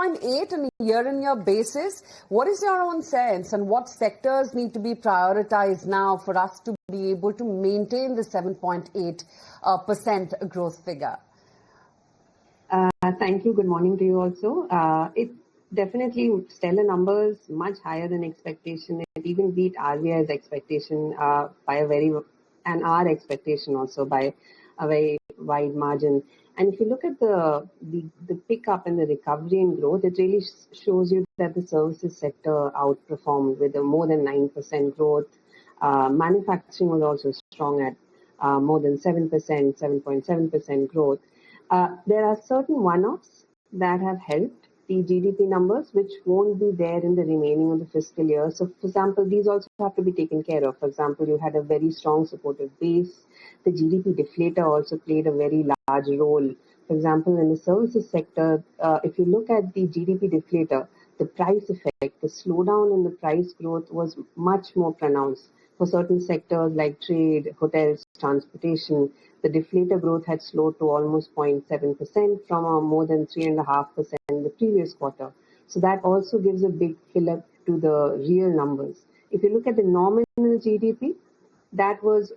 7.8 on a year-on-year basis. What is your own sense, and what sectors need to be prioritized now for us to be able to maintain the 7.8% growth figure? Thank you. Good morning to you also. It definitely stellar numbers, much higher than expectation. It even beat RBI's expectation by a very, and our expectation also by a very wide margin. And if you look at the pickup and the recovery in growth, it really shows you that the services sector outperformed with a more than 9% growth. Manufacturing was also strong at more than 7%, 7.7% growth. There are certain one-offs that have helped the GDP numbers, which won't be there in the remaining of the fiscal year. So, for example, these also have to be taken care of. For example, you had a very strong supportive base. The GDP deflator also played a very large role. For example, in the services sector, if you look at the GDP deflator, the price effect, the slowdown in the price growth was much more pronounced. For certain sectors like trade, hotels, transportation, the deflator growth had slowed to almost 0.7% from more than 3.5% in the previous quarter. So that also gives a big fill-up to the real numbers. If you look at the nominal GDP, that was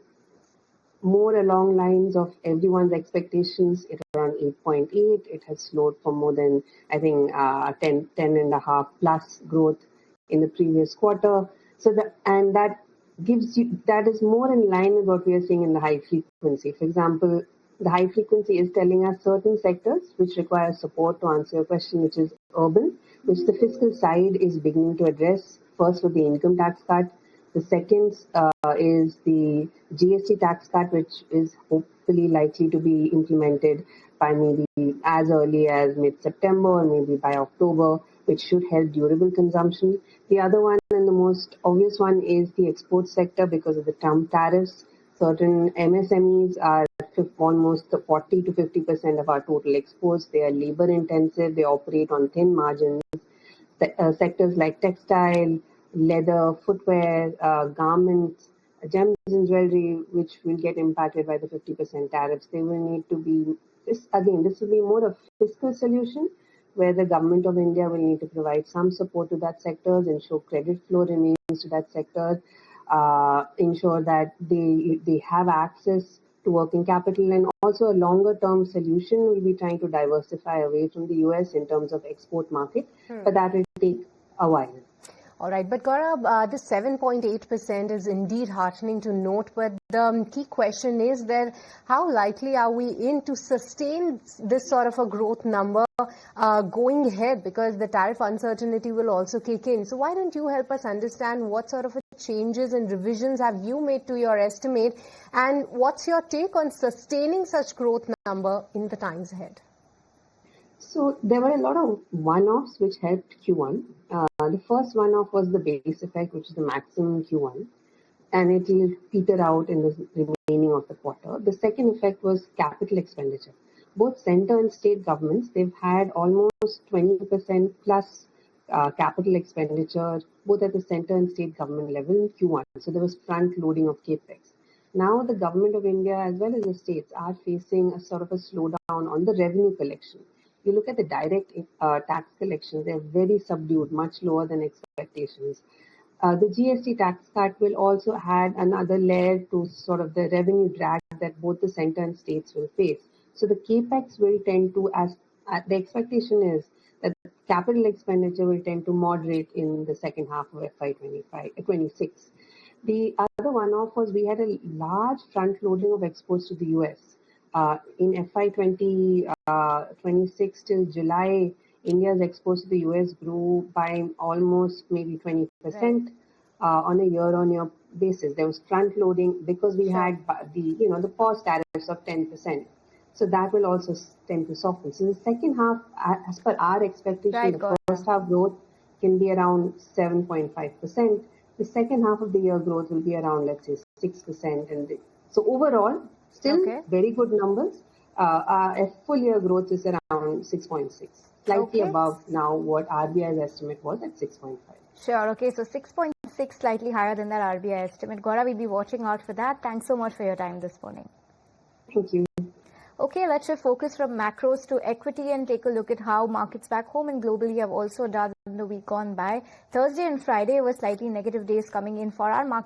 more along lines of everyone's expectations. It was around 8.8. It has slowed from more than, I think, 10.5 plus growth in the previous quarter. So that gives you, that is more in line with what we are seeing in the high frequency. For example, the high frequency is telling us certain sectors which require support, to answer your question, which is urban, which the fiscal side is beginning to address. First with the income tax cut. The second is the GST tax cut, which is hopefully likely to be implemented by maybe as early as mid-September or maybe by October, which should help durable consumption. The other one, and the most obvious one, is the export sector because of the Trump tariffs. Certain MSMEs are almost 40 to 50% of our total exports. They are labor intensive. They operate on thin margins. Sectors like textile, leather, footwear, garments, gems and jewelry, which will get impacted by the 50% tariffs. They will need to be, this will be more a fiscal solution, where the government of India will need to provide some support to that sector, ensure credit flow remains to that sector, ensure that they have access to working capital, and also a longer term solution will be trying to diversify away from the US in terms of export market, but that will take a while. All right, but Gaura, this 7.8% is indeed heartening to note, but the key question is that how likely are we to sustain this sort of a growth number going ahead, because the tariff uncertainty will also kick in. So why don't you help us understand what sort of changes and revisions have you made to your estimate, and what's your take on sustaining such growth number in the times ahead? So there were a lot of one-offs which helped Q1. The first one-off was the base effect, which is the maximum Q1, and it will peter out in the remaining of the quarter. The second effect was capital expenditure. Both center and state governments, they've had almost 20% plus capital expenditure, both at the center and state government level in Q1. So there was front loading of capex. Now the government of India as well as the states are facing a sort of a slowdown on the revenue collection. You look at the direct tax collections, they're very subdued, much lower than expectations. The GST tax cut will also add another layer to sort of the revenue drag that both the center and states will face. So the capex will tend to, the expectation is that the capital expenditure will tend to moderate in the second half of FY26. The other one-off was we had a large front loading of exports to the US. In FY26 till July, India's exports to the US grew by almost maybe 20% on a year-on-year basis. There was front loading because we had the pause tariffs of 10%. So that will also tend to soften. So the second half, as per our expectation, the first half growth can be around 7.5%. The second half of the year growth will be around, let's say, 6%. And so overall, still very good numbers. A full year growth is around 6.6, slightly above now what RBI's estimate was at 6.5. Sure. Okay. So 6.6, slightly higher than that RBI estimate. Gaura, we'll be watching out for that. Thanks so much for your time this morning. Thank you. Okay, let's shift focus from macros to equity and take a look at how markets back home and globally have also done the week gone by. Thursday and Friday were slightly negative days coming in for our market.